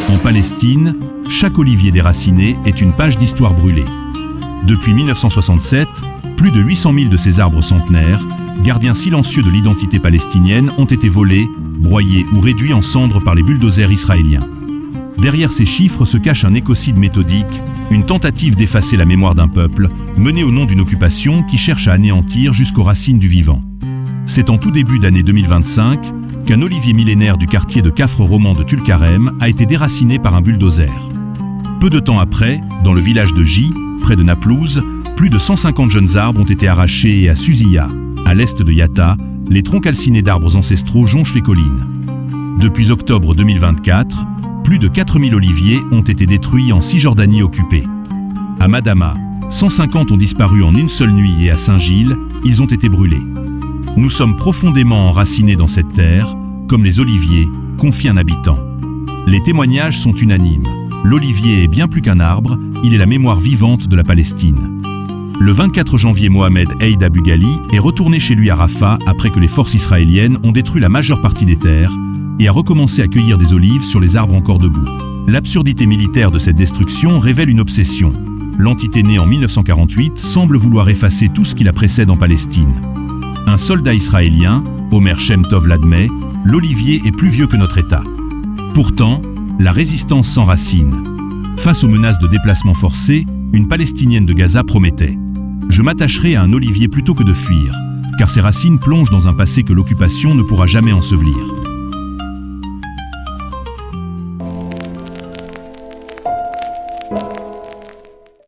En Palestine, chaque olivier déraciné est une page d'histoire brûlée. Depuis 1967, plus de 800 000 de ces arbres centenaires, gardiens silencieux de l'identité palestinienne, ont été volés, broyés ou réduits en cendres par les bulldozers israéliens. Derrière ces chiffres se cache un écocide méthodique, une tentative d'effacer la mémoire d'un peuple, menée au nom d'une occupation qui cherche à anéantir jusqu'aux racines du vivant. C'est en tout début d'année 2025 qu'un olivier millénaire du quartier de Cafre roman de Tulkarem a été déraciné par un bulldozer. Peu de temps après, dans le village de J, près de Naplouse, plus de 150 jeunes arbres ont été arrachés et à Suziya, à l'est de Yatta, les troncs calcinés d'arbres ancestraux jonchent les collines. Depuis octobre 2024, plus de 4000 oliviers ont été détruits en Cisjordanie occupée. À Madama, 150 ont disparu en une seule nuit et à Saint-Gilles, ils ont été brûlés. Nous sommes profondément enracinés dans cette terre, comme les oliviers, confie un habitant. Les témoignages sont unanimes. L'olivier est bien plus qu'un arbre, il est la mémoire vivante de la Palestine. Le 24 janvier, Mohamed Eid Abu Ghali est retourné chez lui à Rafah après que les forces israéliennes ont détruit la majeure partie des terres et a recommencé à cueillir des olives sur les arbres encore debout. L'absurdité militaire de cette destruction révèle une obsession. L'entité née en 1948 semble vouloir effacer tout ce qui la précède en Palestine. Un soldat israélien, Omer Shem Tov l'admet, l'olivier est plus vieux que notre État. Pourtant, la résistance s'enracine. Face aux menaces de déplacement forcé, une Palestinienne de Gaza promettait « Je m'attacherai à un olivier plutôt que de fuir, car ses racines plongent dans un passé que l'occupation ne pourra jamais ensevelir. »